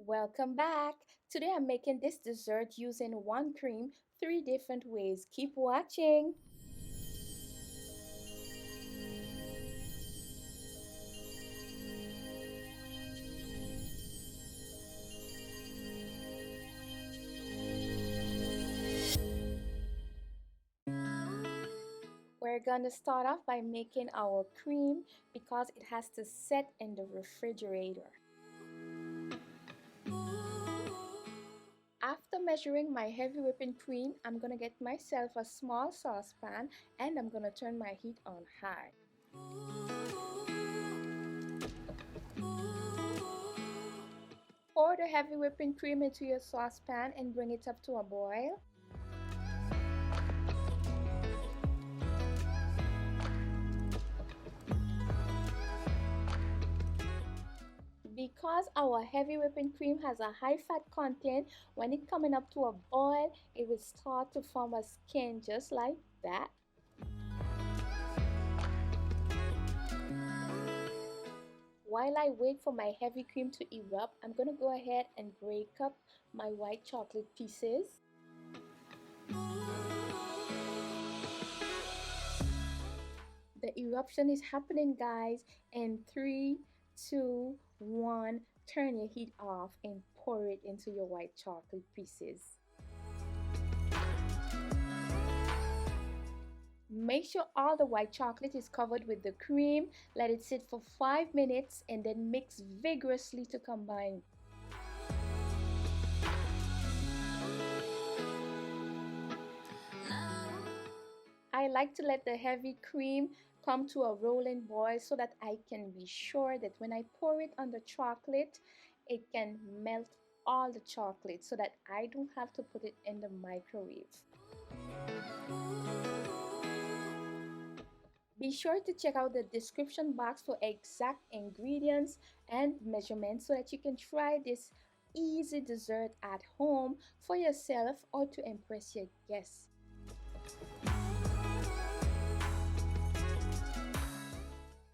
Welcome back. Today I'm making this dessert using one cream, three different ways. Keep watching. We're gonna start off by making our cream because it has to set in the refrigerator. After measuring my heavy whipping cream, I'm gonna get myself a small saucepan and I'm gonna turn my heat on high. Pour the heavy whipping cream into your saucepan and bring it up to a boil. Because our heavy whipping cream has a high fat content, when it coming up to a boil, it will start to form a skin just like that. While I wait for my heavy cream to erupt, I'm going to go ahead and break up my white chocolate pieces. The eruption is happening, guys, in 3, 2, 1. Turn your heat off and pour it into your white chocolate pieces. Make sure all the white chocolate is covered with the cream. Let it sit for 5 minutes and then mix vigorously to combine. I like to let the heavy cream come to a rolling boil so that I can be sure that when I pour it on the chocolate, it can melt all the chocolate so that I don't have to put it in the microwave. Be sure to check out the description box for exact ingredients and measurements so that you can try this easy dessert at home for yourself or to impress your guests.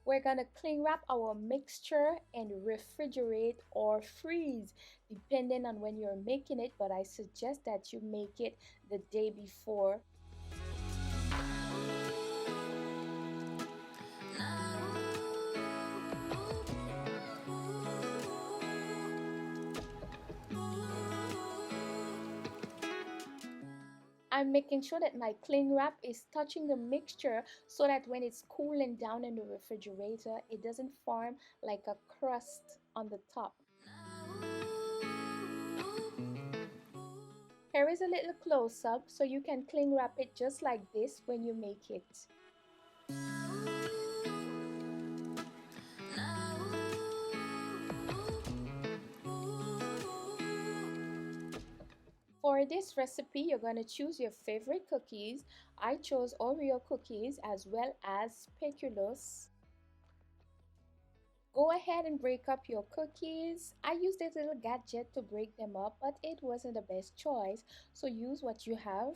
We're gonna cling wrap our mixture and refrigerate or freeze depending on when you're making it, but I suggest that you make it the day before. I'm making sure that my cling wrap is touching the mixture so that when it's cooling down in the refrigerator, it doesn't form like a crust on the top. Here is a little close-up so you can cling wrap it just like this when you make it. For this recipe, you're going to choose your favorite cookies. I chose Oreo cookies as well as speculoos. Go ahead and break up your cookies. I used this little gadget to break them up, but it wasn't the best choice, so use what you have.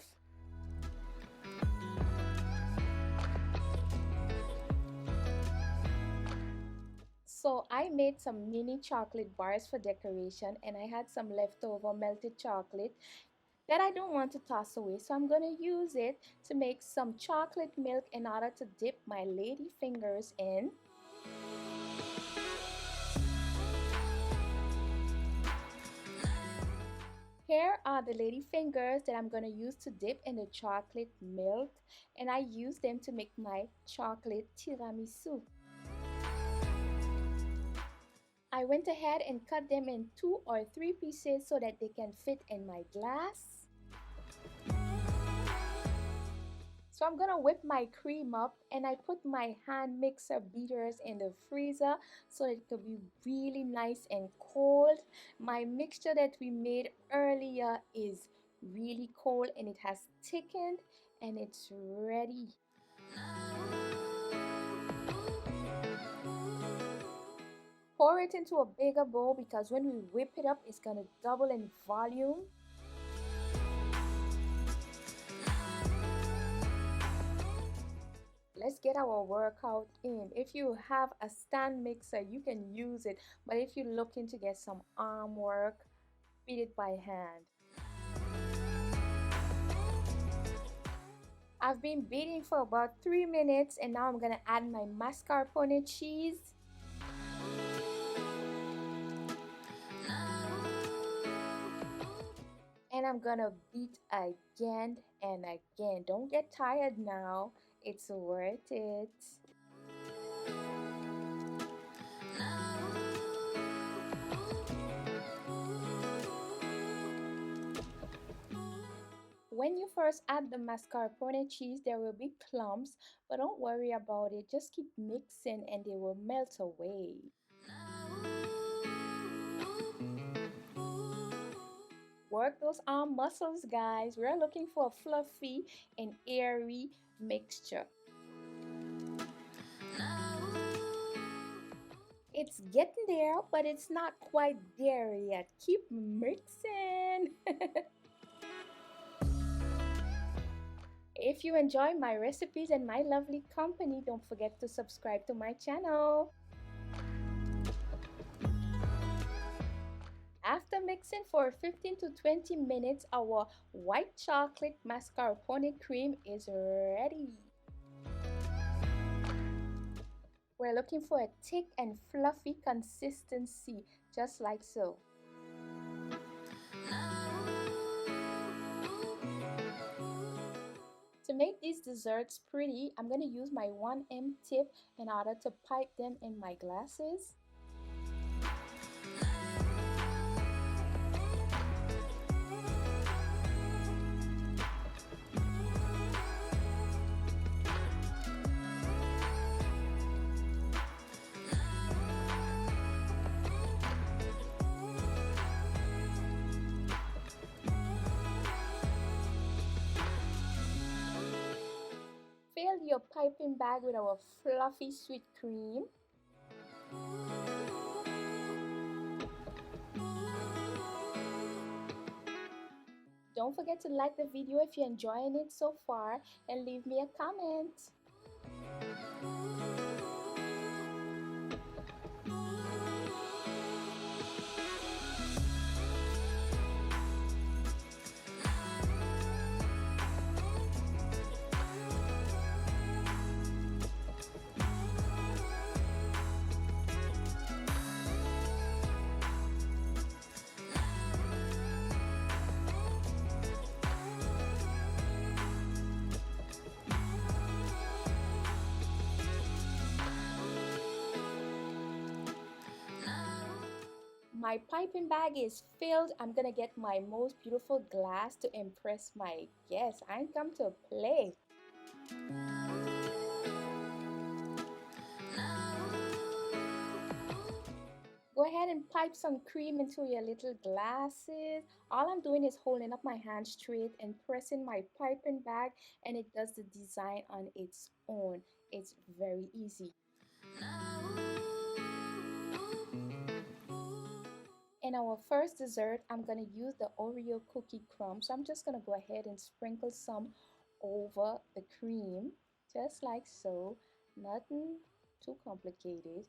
So I made some mini chocolate bars for decoration and I had some leftover melted chocolate that I don't want to toss away, so I'm going to use it to make some chocolate milk in order to dip my lady fingers in. Here are the lady fingers that I'm going to use to dip in the chocolate milk, and I use them to make my chocolate tiramisu. I went ahead and cut them in 2 or 3 pieces so that they can fit in my glass. So I'm gonna whip my cream up and I put my hand mixer beaters in the freezer so that it could be really nice and cold. My mixture that we made earlier is really cold and it has thickened and it's ready. Pour it into a bigger bowl because when we whip it up, it's gonna double in volume. Let's get our workout in. If you have a stand mixer, you can use it. But if you're looking to get some arm work, beat it by hand. I've been beating for about 3 minutes and now I'm gonna add my mascarpone cheese. And I'm gonna beat again and again. Don't get tired now. It's worth it. When you first add the mascarpone cheese, there will be clumps, but don't worry about it. Just keep mixing and they will melt away. Work those arm muscles, guys. We're looking for a fluffy and airy mixture. It's getting there, but it's not quite there yet. Keep mixing. If you enjoy my recipes and my lovely company, don't forget to subscribe to my channel. After mixing for 15 to 20 minutes, our white chocolate mascarpone cream is ready. We're looking for a thick and fluffy consistency, just like so. To make these desserts pretty, I'm going to use my 1M tip in order to pipe them in my glasses. Fill your piping bag with our fluffy sweet cream. Don't forget to like the video if you're enjoying it so far and leave me a comment. My piping bag is filled. I'm gonna get my most beautiful glass to impress my guests. I ain't come to play. Go ahead and pipe some cream into your little glasses. All I'm doing is holding up my hand straight and pressing my piping bag, and it does the design on its own. It's very easy. In our first dessert, I'm going to use the Oreo cookie crumbs. So I'm just going to go ahead and sprinkle some over the cream, just like so. Nothing too complicated.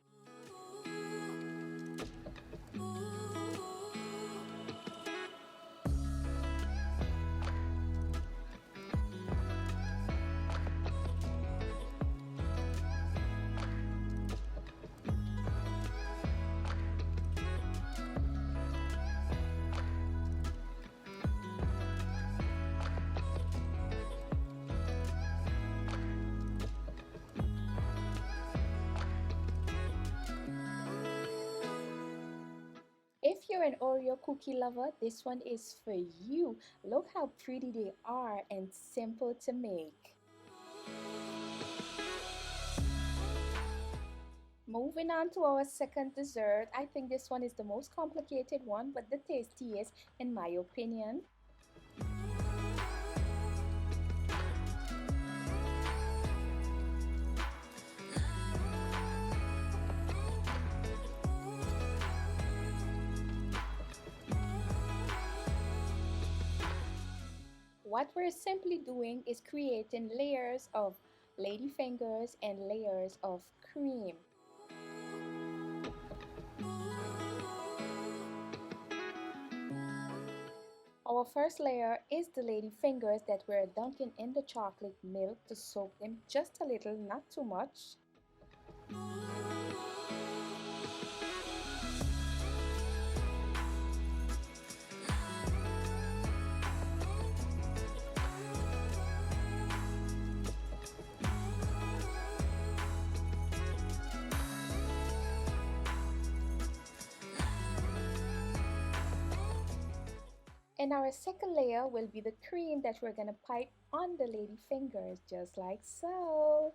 If you're an Oreo cookie lover, this one is for you. Look how pretty they are and simple to make. Moving on to our second dessert, I think this one is the most complicated one, but the tastiest in my opinion. What we're simply doing is creating layers of lady fingers, and layers of cream. Our first layer is the lady fingers that we're dunking in the chocolate milk to soak them just a little, not too much. And our second layer will be the cream that we're gonna pipe on the lady fingers, just like so.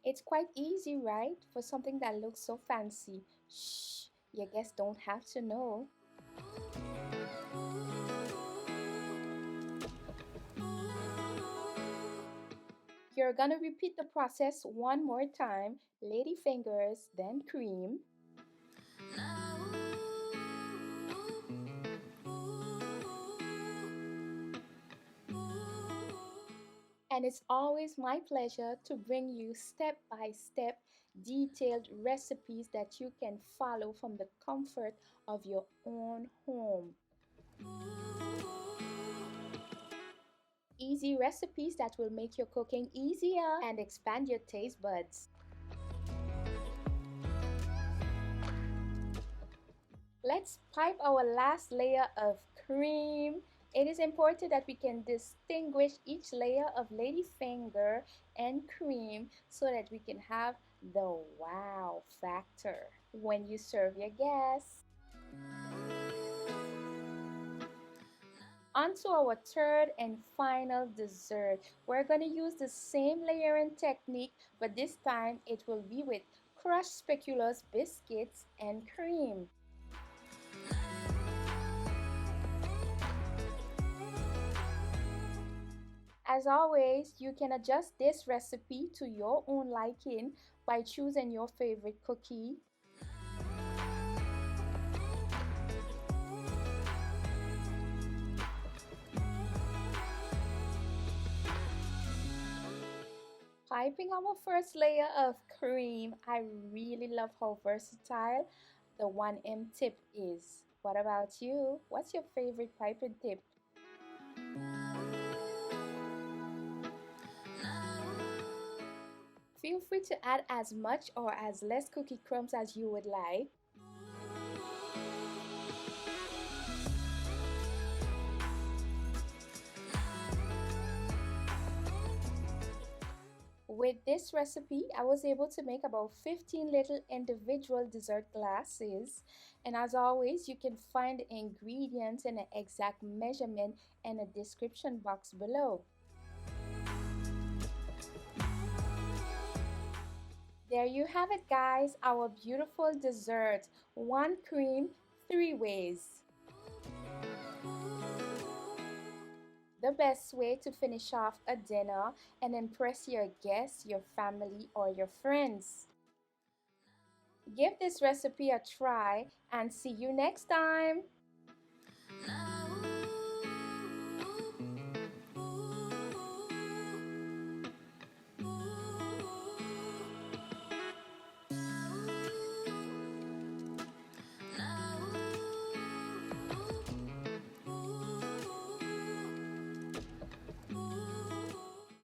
It's quite easy, right? For something that looks so fancy. Shh, your guests don't have to know. You're gonna repeat the process one more time. Lady fingers, then cream. And it's always my pleasure to bring you step by step detailed recipes that you can follow from the comfort of your own home. Easy recipes that will make your cooking easier and expand your taste buds. Let's pipe our last layer of cream. It is important that we can distinguish each layer of lady finger and cream so that we can have the wow factor when you serve your guests. On to our third and final dessert. We're going to use the same layering technique, but this time it will be with crushed speculoos, biscuits, and cream. As always, you can adjust this recipe to your own liking by choosing your favorite cookie. Piping our first layer of cream, I really love how versatile the 1M tip is. What about you? What's your favorite piping tip? Feel free to add as much or as less cookie crumbs as you would like. With this recipe, I was able to make about 15 little individual dessert glasses. And as always, you can find the ingredients and the exact measurement in the description box below. There you have it, guys, our beautiful dessert. One cream, three ways. The best way to finish off a dinner and impress your guests, your family, or your friends. Give this recipe a try and see you next time.